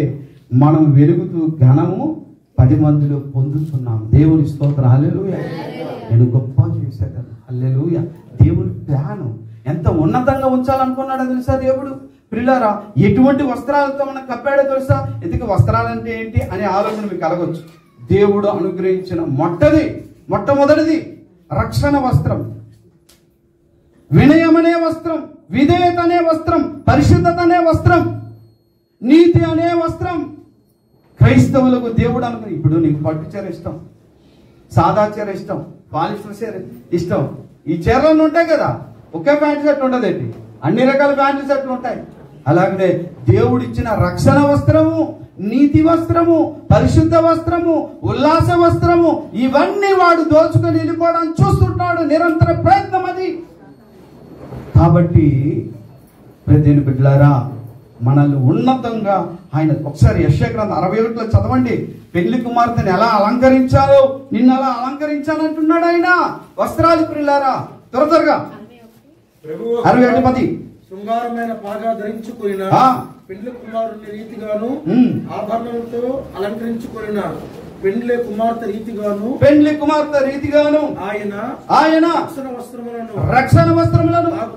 మనం వెలుగుతూ ఘనము 10 మందిలో పొందుతున్నాం. దేవుని స్తోత్రం. హల్లెలూయా. నేను గొప్ప చేశాను. హల్లెలూయా. దేవుని ప్లాను ఎంత ఉన్నతంగా ఉంచాలనుకున్నాడో తెలుసా దేవుడు? ప్రియులారా, ఎటువంటి వస్త్రాలతో మనం కప్పాడో తెలుసా? ఎందుకు వస్త్రాలంటే ఏంటి అనే ఆలోచన మీకు కలగొచ్చు. దేవుడు అనుగ్రహించిన మొట్టమొదటిది రక్షణ వస్త్రం, వినయం అనే వస్త్రం, విధేయత అనే వస్త్రం, పరిశుద్ధత అనే వస్త్రం, నీతి అనే వస్త్రం. క్రైస్తవులకు దేవుడు అనుకుని, ఇప్పుడు నీకు పట్టు చీర ఇష్టం, సాదా చీర ఇష్టం, పాలిస్టర్ చీర ఇష్టం, ఈ చీరలు ఉంటాయి కదా, ఒకే ప్యాంటు షర్ట్ ఉండదేంటి, అన్ని రకాల ప్యాంటు షర్ట్లు ఉంటాయి. అలాగనే దేవుడిచ్చిన రక్షణ వస్త్రము, నీతి వస్త్రము, పరిశుద్ధ వస్త్రము, ఉల్లాస వస్త్రము, ఇవన్నీ వాడు దోచుకొని వెళ్ళిపోవడానికి చూస్తుంటాడు. నిరంతర ప్రయత్నం అది. కాబట్టి ప్రతి బిడ్డలారా, మనల్ని ఉన్నతంగా ఆయన ఒకసారి యెషయా గ్రంథం 61లో చదవండి. పెళ్లి కుమార్తెని ఎలా అలంకరించాలో నిన్ను అలా అలంకరించాలంటున్నాడు ఆయన. వస్త్రాలు ప్రియులారా, త్వరగా 61:10 శృంగారమైన పాగా ధరించుకున్న పెండ్లి కుమారుని రీతిగాను ఆభరణలతో అలంకరించుకున్న పెండ్లి కుమార్తె రీతిగాను ఆయన రక్షణ వస్త్రములను నాకు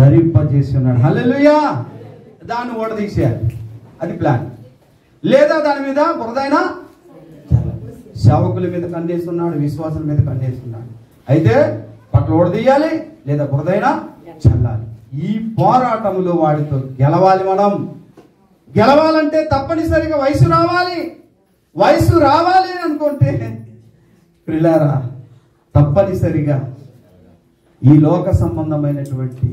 ధరింపజేసి ఉన్నాడు. హల్లెలూయా. దాన్ని ఓడదీసేయాలి, అది ప్లాన్. లేదా దాని మీద బురదైనా సేవకుల మీద కన్నేస్తున్నాడు, విశ్వాసుల మీద కన్నేస్తున్నాడు. అయితే పట్ల ఓడదీయాలి, లేదా బురదైనా చల్లాలి. ఈ పోరాటంలో వాడితో గెలవాలి. మనం గెలవాలంటే తప్పనిసరిగా వయసు రావాలి అనుకుంటే ప్రియులారా, తప్పనిసరిగా ఈ లోక సంబంధమైనటువంటి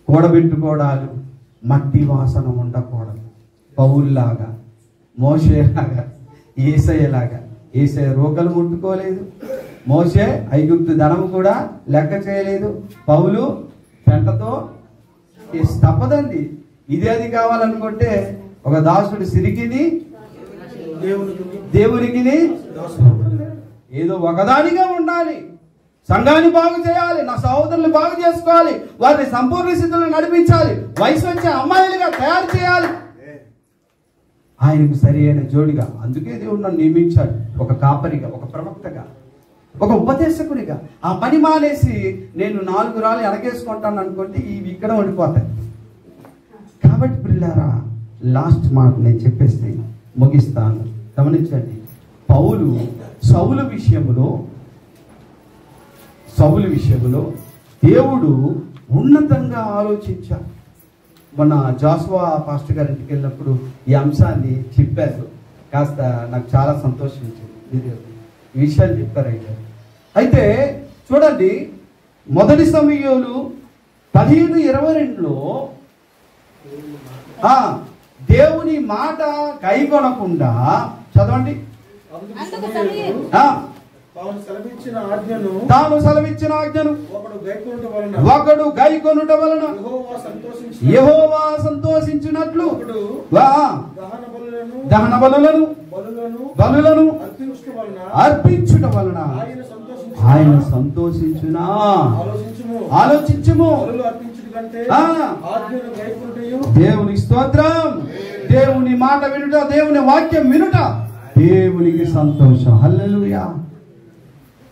కూడబెట్టుకోవడాలు, మట్టి వాసన ఉండకూడదు. పౌల్లాగా, మోషేలాగా, యేసయ్యలాగా. యేసయ్య రోకలు ముట్టుకోలేదు, మోషే ఐగుప్తు ధనము కూడా లెక్క చేయలేదు, పౌలు పెంటతో తప్పదండి. ఇది అది కావాలనుకుంటే ఒక దాసుడు సిరికిని దేవునికి ఏదో ఒకదానిగా ఉండాలి. సంఘాన్ని బాగు చేయాలి, నా సహోదరులు బాగు చేసుకోవాలి, వారిని సంపూర్ణ స్థితిలో నడిపించాలి, వయసు వచ్చే అమ్మాయిలుగా తయారు చేయాలి. ఆయనకు సరి అయిన జోడిగా, అందుకే దేవుడు నన్ను నియమించాడు, ఒక కాపరిగా, ఒక ప్రవక్తగా, ఒక ఉపదేశకునిగా. ఆ పని మానేసి నేను 4 రాళ్ళు ఎనకేసుకుంటాను అనుకుంటే ఇవి ఇక్కడ ఉండిపోతాయి. కాబట్టి పిల్లారా, లాస్ట్ మాట నేను చెప్పేసి ముగిస్తాను. గమనించండి, పౌలు సౌలు విషయంలో దేవుడు ఉన్నతంగా ఆలోచించాడు. మొన్న జాస్వా పాస్టర్ గారి ఇంటికి వెళ్ళినప్పుడు ఈ అంశాన్ని చెప్పారు. కాస్త నాకు చాలా సంతోషించింది. మీరు ఈ విషయాన్ని చెప్పారు. అయితే చూడండి, మొదటి సమూయేలు 15:22లో దేవుని మాట కైకొనకుండా చదవండి. తాను సెలవిచ్చిన ఆజ్ఞను ఒకడు గైకొనుట వలన యెహోవా సంతోషించినట్లు దహన బలులను అర్పించుట వలన ఆయన సంతోషించునా. ఆలోచించుము. దేవుని స్తోత్రం. దేవుని మాట వినుట, దేవుని వాక్యం వినుట దేవునికి సంతోషం. హల్లెలూయా.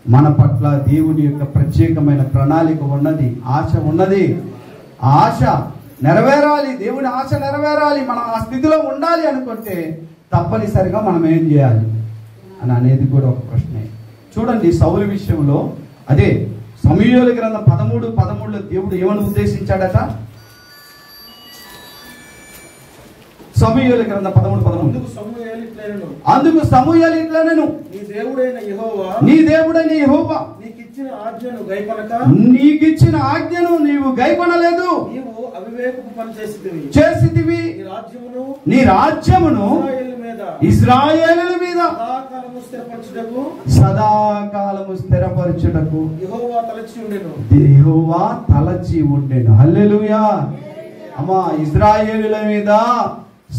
మన పట్ల దేవుని యొక్క ప్రత్యేకమైన ప్రణాళిక ఉన్నది, ఆశ ఉన్నది. ఆ ఆశ నెరవేరాలి, దేవుని ఆశ నెరవేరాలి, మనం ఆ స్థితిలో ఉండాలి అనుకుంటే తప్పనిసరిగా మనం ఏం చేయాలి అని అనేది కూడా ఒక ప్రశ్నే. చూడండి, సౌలు విషయంలో అదే సమూయేలు గ్రంథం 13:13 దేవుడు ఏమని ఉద్దేశించాడట? సమూయేలు గ్రంథం 13:13 అందుకు సమూయేలు ఇట్లనెను, నీ దేవుడైన యెహోవా నీకిచ్చిన ఆజ్ఞను నీవు గైకొనలేదు, చేసితివి. నీ రాజ్యమును ఇశ్రాయేలుల మీద సదాకాలము స్థిరపరచుటకు యెహోవా తలచి ఉండెను. హల్లెలూయా. అమ్మా, ఇశ్రాయేలుల మీద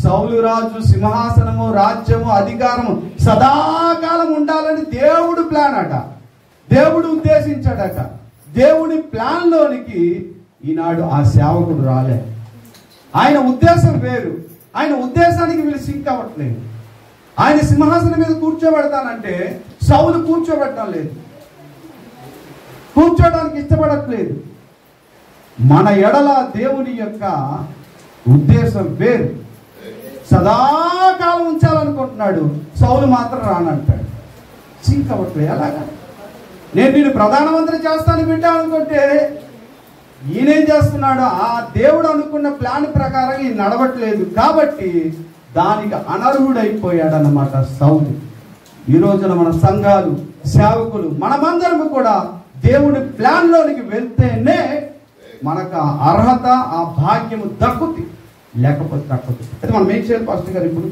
సౌలు రాజు సింహాసనము, రాజ్యము, అధికారము సదాకాలం ఉండాలని దేవుడు ప్లాన్ అట, దేవుడు ఉద్దేశించాడట. దేవుడి ప్లాన్ లోనికి ఈనాడు ఆ సేవకుడు రాలే. ఆయన ఉద్దేశం వేరు. ఆయన ఉద్దేశానికి వీళ్ళు సింక్ అవ్వట్లేదు. ఆయన సింహాసనం మీద కూర్చోబెడతానంటే సౌలు కూర్చోబెట్టడం లేదు, కూర్చోడానికి ఇష్టపడట్లేదు. మన ఎడల దేవుని యొక్క ఉద్దేశం వేరు. సదాకాలం ఉంచాలనుకుంటున్నాడు, సౌలు మాత్రం రానంటాడు. సింక్ అవ్వట్లేదు. ఎలాగా? నేను నేను ప్రధానమంత్రి చేస్తాను బిడ్డ అనుకుంటే ఈయనేం చేస్తున్నాడు? ఆ దేవుడు అనుకున్న ప్లాన్ ప్రకారం ఈయన నడవట్లేదు కాబట్టి దానికి అనర్హుడైపోయాడు అన్నమాట సౌలు. ఈ రోజున మన సంఘాలు, సేవకులు, మనమందరము కూడా దేవుడి ప్లాన్ లోనికి వెళ్తేనే మనకు ఆ అర్హత, ఆ భాగ్యము దక్కుతుంది, లేకపోతే దక్కదు. అయితే మనం ఏం చేయాలి పాస్టర్ గారు? ఇప్పుడు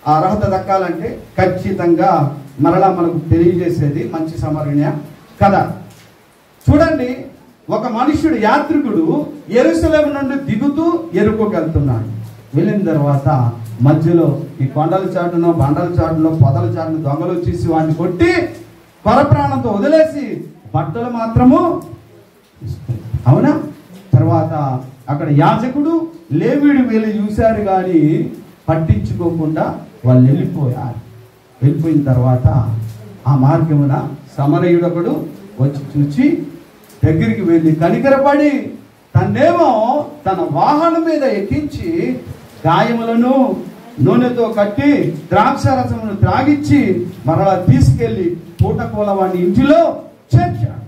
ఆ అర్హత దక్కాలంటే ఖచ్చితంగా మరలా మనకు తెలియజేసేది మంచి సమరణ్య కథ. చూడండి, ఒక మనుష్యుడు, యాత్రికుడు యెరూషలేము నుండి దిగుతూ యెరికోకు వెళ్తున్నాడు. వెళ్ళిన తర్వాత మధ్యలో ఈ కొండల చాటునో, బండల చాటునో, పొదల చాటును దొంగలు వచ్చేసి వాడిని కొట్టి పరప్రాణంతో వదిలేసి బట్టలు మాత్రము, అవునా? తర్వాత అక్కడ యాజకుడు, లేవీయుడు వెళ్ళి చూశారు కానీ పట్టించుకోకుండా వాళ్ళు వెళ్ళిపోయారు. వెళ్ళిపోయిన తర్వాత ఆ మార్గమున సమరయుడొకడు వచ్చి చూచి దగ్గరికి వెళ్ళి కనికరపడి తన్నేమో తన వాహనం మీద ఎక్కించి గాయములను నూనెతో కట్టి ద్రాక్షారసమును త్రాగిచ్చి మరలా తీసుకెళ్లి పూటకూల వాడిని ఇంటిలో చేర్చాడు.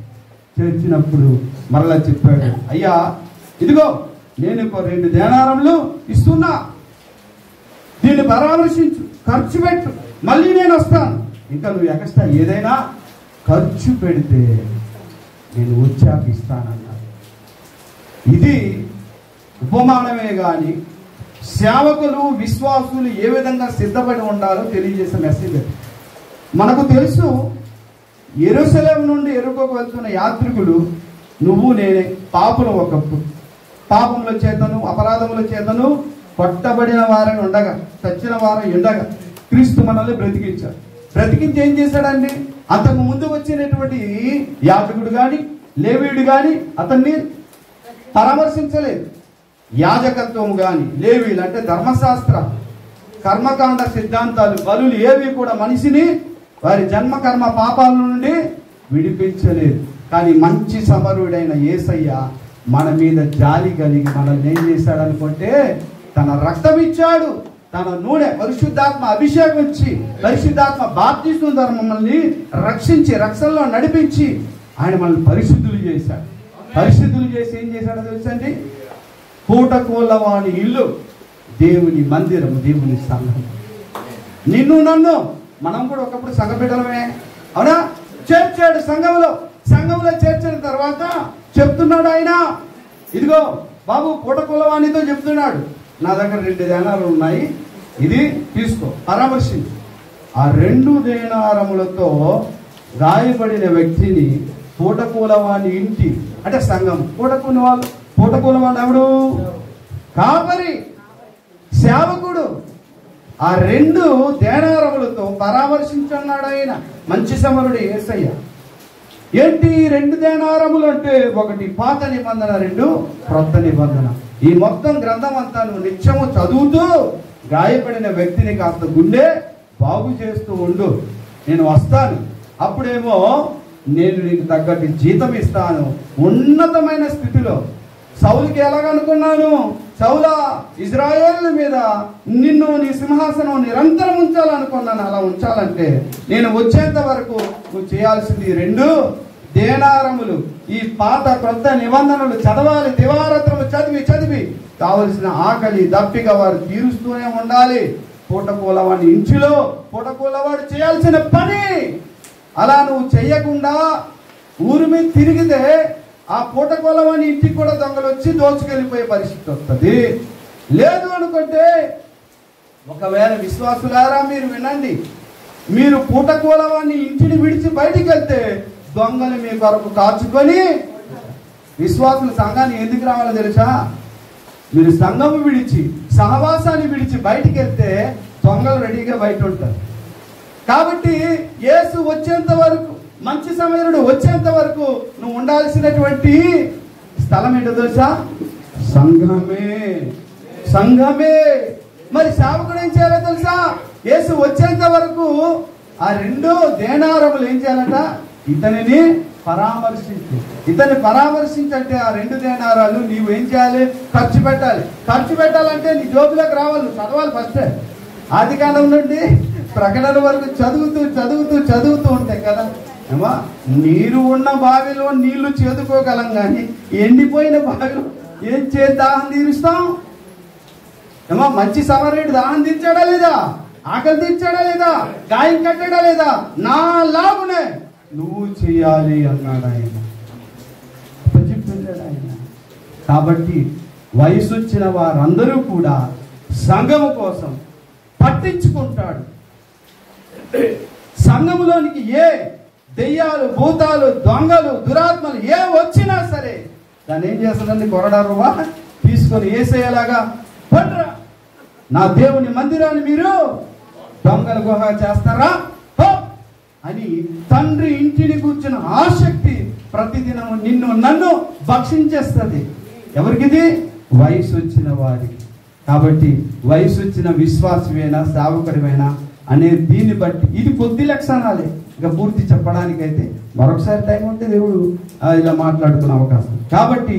చేర్చినప్పుడు మరలా చెప్పాడు, అయ్యా ఇదిగో నేను 2 దేనారములు ఇస్తున్నా, దీన్ని పరామర్శించు, ఖర్చు పెట్టు, మళ్ళీ నేను వస్తాను. ఇంకా నువ్వు ఎక్స్ట్రా ఏదైనా ఖర్చు పెడితే నేను వచ్చాక ఇస్తానన్నాడు. ఇది ఉపమానమే గాని సేవకులు, విశ్వాసులు ఏ విధంగా సిద్ధపడి ఉండాలో తెలియజేసే మెసేజ్. మనకు తెలుసు, యెరూషలేము నుండి యెరికోకు వెళ్తున్న యాత్రికులు నువ్వు నేనే పాపులు. ఒకప్పుడు పాపముల చేతను, అపరాధముల చేతను కొట్టబడిన వారని ఉండగా, చచ్చిన వారని ఉండగా క్రీస్తు మనల్ని బ్రతికించాడు. బ్రతికించి ఏం చేశాడండి? అంతకు ముందు వచ్చినటువంటి యాజకుడు గాని, లేవీయుడు గాని అతన్ని పరామర్శించలేదు. యాజకత్వం గాని, లేవీయులు అంటే ధర్మశాస్త్ర, కర్మకాండ సిద్ధాంతాలు, బలులు ఏవి కూడా మనిషిని వారి జన్మ కర్మ పాపాల నుండి విడిపించలేదు. కానీ మంచి సమరుడైన యేసయ్య మన మీద జాలి కలిగి మనల్ని ఏం చేశాడు అనుకుంటే తన రక్తం ఇచ్చాడు, తన నూనె, పరిశుద్ధాత్మ అభిషేకం ఇచ్చి, పరిశుద్ధాత్మ బాప్తిస్మం ద్వారా మమ్మల్ని రక్షించి, రక్షణలో నడిపించి ఆయన మనల్ని పరిశుద్ధులు చేశాడు. పరిశుద్ధులు చేసి ఏం చేశాడో తెలుసండి? పూటకూలవాని ఇల్లు దేవుని మందిరము, దేవుని సంఘం. నిన్ను నన్ను మనం కూడా ఒకప్పుడు సంఘబిడ్డలమే, అవునా? చేర్చాడు సంఘంలో. సంఘంలో చేర్చిన తర్వాత చెప్తున్నాడు ఆయన, ఇదిగో బాబు పూటకూలవానితో చెప్తున్నాడు, నా దగ్గర 2 దేనాలు ఉన్నాయి, ఇది తీసుకో, పరామర్శించు. ఆ 2 దేనారములతో గాయపడిన వ్యక్తిని పూటకూలవాని ఇంటి, అంటే సంఘం, పూటకూలవాడు ఎవడు? కాపరి, సేవకుడు. ఆ 2 దేనారములతో పరామర్శించున్నాడు ఆయన. మంచి సమరుడు యేసయ్య. ఏంటి 2 దేనారములు అంటే? ఒకటి పాత నిబంధన, 2 క్రొత్త నిబంధన. ఈ మొత్తం గ్రంథం అంతా నువ్వు నిత్యము చదువుతూ గాయపడిన వ్యక్తిని కాస్త గుండె బాగు చేస్తూ ఉండు. నేను వస్తాను, అప్పుడేమో నేను నీకు తగ్గట్టు జీతం ఇస్తాను. ఉన్నతమైన స్థితిలో సౌలుకి ఎలాగనుకున్నాను, సౌలా ఇజ్రాయేలు మీద నిన్ను, నీ సింహాసనం నిరంతరం ఉంచాలనుకున్నాను. అలా ఉంచాలంటే నేను వచ్చేంత వరకు నువ్వు చేయాల్సింది 2 దేనారములు, ఈ పాత క్రొత్త నిబంధనలు చదవాలి. దివారాత్రము చదివి చదివి కావలసిన ఆకలి దప్పిక వారు తీరుస్తూనే ఉండాలి. పూటకూలవాడి ఇంటిలో పూటకూలవాడు చేయాల్సిన పని. అలా నువ్వు చెయ్యకుండా ఊరి మీద తిరిగితే ఆ పూటకూలవాడి ఇంటికి కూడా దొంగలు వచ్చి దోచుకెళ్ళిపోయే పరిస్థితి వస్తుంది. లేదు అనుకుంటే, ఒకవేళ విశ్వాసులారా మీరు వినండి, మీరు పూటకూలవాడిని ఇంటిని విడిచి బయటికి వెళ్తే దొంగలు మీ కొరకు కాచుకొని, విశ్వాసుల సంఘాన్ని ఎందుకు రావాలో తెలుసా? మీరు సంఘము విడిచి సహవాసాన్ని విడిచి బయటికి వెళ్తే దొంగలు రెడీగా బయట ఉంటారు. కాబట్టి యేసు వచ్చేంత వరకు, మంచి సమయుడు వచ్చేంత వరకు నువ్వు ఉండాల్సినటువంటి స్థలం ఏంటో తెలుసా? సంఘమే. సంఘమే. మరి సేవకుడు ఏం చేయాలో తెలుసా? యేసు వచ్చేంత వరకు ఆ 2 దేనారములు ఏం చేయాలంట? ఇతనిని పరామర్శించు. ఇతన్ని పరామర్శించంటే ఆ 2 దేనారాలు నీవు ఏం చేయాలి? ఖర్చు పెట్టాలి. ఖర్చు పెట్టాలంటే నీ జోబులోకి రావాలి, నువ్వు చదవాలి. ఫస్ట్ ఆదికాండం నుండి ప్రకటన వరకు చదువుతూ చదువుతూ చదువుతూ ఉంటాయి కదా. ఏమా, నీరు ఉన్న బావిలో నీళ్లు చేదుకోగలం, కానీ ఎండిపోయిన బావిలో ఏం దాహం తీరుస్తాం? ఏమా, మంచి సమరుడు దాహం తీర్చాడా లేదా? ఆకలి తీర్చాడా లేదా? గాయం కట్టాడా లేదా? నా లాగునే నువ్వు చేయాలి అన్నాడు ఆయన. చెప్తున్నాడు ఆయన. కాబట్టి వయసు వచ్చిన వారందరూ కూడా సంఘము కోసం పట్టించుకుంటాడు. సంఘములోనికి ఏ దెయ్యాలు, భూతాలు, దొంగలు, దురాత్మలు ఏ వచ్చినా సరే దాన్ని ఏం చేస్తుందండి? కొరడారువా తీసుకొని ఏసేలాగా, పడ్రా నా దేవుని మందిరాన్ని మీరు దొంగల గుహ చేస్తారా అని తండ్రి ఇంటిని కూర్చున్న ఆసక్తి ప్రతిదినం నిన్ను నన్ను భక్షించేస్తుంది. ఎవరికిది? వయసు వచ్చిన వారికి. కాబట్టి వయసు వచ్చిన విశ్వాసమేనా సేవకుడివేనా అనే దీన్ని బట్టి ఇది కొద్ది లక్షణాలే. ఇక పూర్తి చెప్పడానికైతే మరొకసారి టైం ఉంటే దేవుడు ఇలా మాట్లాడుకునే అవకాశం. కాబట్టి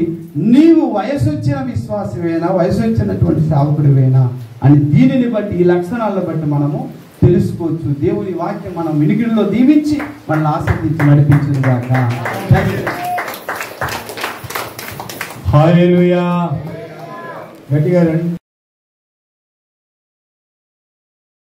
నీవు వయసు వచ్చిన విశ్వాసమేనా, వయసు వచ్చినటువంటి సేవకుడివేనా అని దీనిని బట్టి, ఈ లక్షణాలను బట్టి మనము తెలుసుకోవచ్చు. దేవుని వాక్యం మనం వినికిడిలో దీవించి మనల్ని ఆసక్తించి నడిపించింది కాక. హల్లెలూయా. గట్టిగా రండి.